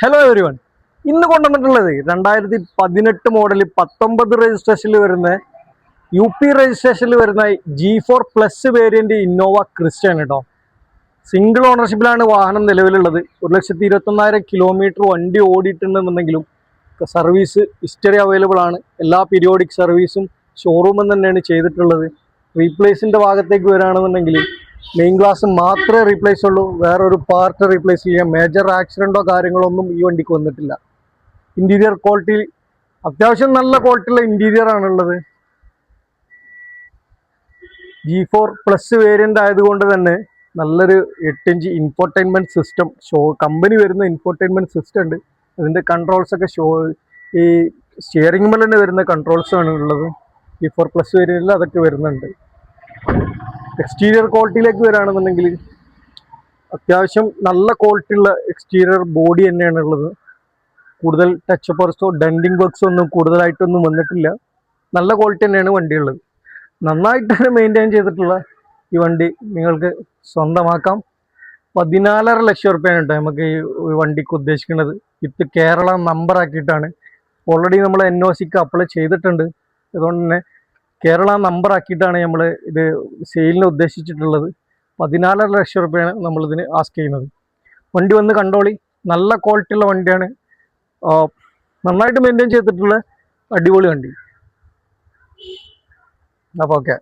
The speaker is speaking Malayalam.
Hello every one. ഇന്ന് കൊണ്ടുവന്നിട്ടുള്ളത് 2018 മോഡൽ 19 രജിസ്ട്രേഷനിൽ വരുന്ന UP രജിസ്ട്രേഷനിൽ വരുന്ന G4+ വേരിയന്റ് ഇന്നോവ ക്രിസ്റ്റയാണ് കേട്ടോ. സിംഗിൾ ഓണർഷിപ്പിലാണ് വാഹനം നിലവിലുള്ളത്. 1,21,000 കിലോമീറ്റർ വണ്ടി ഓടിയിട്ടുണ്ടെന്നുണ്ടെങ്കിലും സർവീസ് ഹിസ്റ്ററി അവൈലബിൾ ആണ്. എല്ലാ പീരിയോഡിക് സർവീസും ഷോറൂമിൽ തന്നെയാണ് ചെയ്തിട്ടുള്ളത്. റീപ്ലേസിൻ്റെ ഭാഗത്തേക്ക് വരികയാണെന്നുണ്ടെങ്കിൽ മെയിൻ ഗ്ലാസ് മാത്രമേ റീപ്ലേസ് ഉള്ളൂ, വേറൊരു പാർട്ട് റീപ്ലേസ് ചെയ്യാം. മേജർ ആക്സിഡൻറ്റോ കാര്യങ്ങളോ ഒന്നും ഈ വണ്ടിക്ക് വന്നിട്ടില്ല. ഇൻറ്റീരിയർ ക്വാളിറ്റി അത്യാവശ്യം നല്ല ക്വാളിറ്റിയുള്ള ഇൻറ്റീരിയർ ആണുള്ളത്. G4+ വേരിയൻ്റ് ആയതുകൊണ്ട് തന്നെ നല്ലൊരു 8 ഇഞ്ച് ഇൻഫോർടൈൻമെൻറ്റ് സിസ്റ്റം കമ്പനി വരുന്ന ഇൻഫോർടൈൻമെൻറ്റ് സിസ്റ്റം ഉണ്ട്. അതിൻ്റെ കൺട്രോൾസൊക്കെ ഈ സ്റ്റിയറിംഗ് മേൽ തന്നെ വരുന്ന കൺട്രോൾസാണ് ഉള്ളത്. G4+ വേരിയൻറ്റിൽ അതൊക്കെ വരുന്നുണ്ട്. എക്സ്റ്റീരിയർ ക്വാളിറ്റിയിലേക്ക് വരികയാണെന്നുണ്ടെങ്കിൽ അത്യാവശ്യം നല്ല ക്വാളിറ്റിയുള്ള എക്സ്റ്റീരിയർ ബോഡി തന്നെയാണ് ഉള്ളത്. കൂടുതൽ ടച്ച് വർക്ക്സോ ഡെൻഡിങ് വർക്ക്സോ ഒന്നും കൂടുതലായിട്ടൊന്നും വന്നിട്ടില്ല. നല്ല ക്വാളിറ്റി തന്നെയാണ് വണ്ടിയുള്ളത്. നന്നായിട്ടാണ് മെയിൻറ്റെയിൻ ചെയ്തിട്ടുള്ള ഈ വണ്ടി നിങ്ങൾക്ക് സ്വന്തമാക്കാം. 14.5 ലക്ഷം റുപ്യാണ് കേട്ടോ നമുക്ക് ഈ വണ്ടിക്ക് ഉദ്ദേശിക്കുന്നത്. വിത്ത് കേരള നമ്പർ ആക്കിയിട്ടാണ്. ഓൾറെഡി നമ്മൾ NOCക്ക് അപ്ലൈ ചെയ്തിട്ടുണ്ട്. അതുകൊണ്ട് തന്നെ കേരള നമ്പർ ആക്കിയിട്ടാണ് നമ്മൾ ഇത് സെയിലിന് ഉദ്ദേശിച്ചിട്ടുള്ളത്. 14.5 ലക്ഷം റുപ്യാണ് നമ്മളിതിന് ആസ്ക് ചെയ്യുന്നത്. വണ്ടി വന്ന് കണ്ടോളി. നല്ല ക്വാളിറ്റിയുള്ള വണ്ടിയാണ്. നന്നായിട്ട് മെയിൻറ്റെയിൻ ചെയ്തിട്ടുള്ള അടിപൊളി വണ്ടി. അപ്പോൾ ഓക്കെ.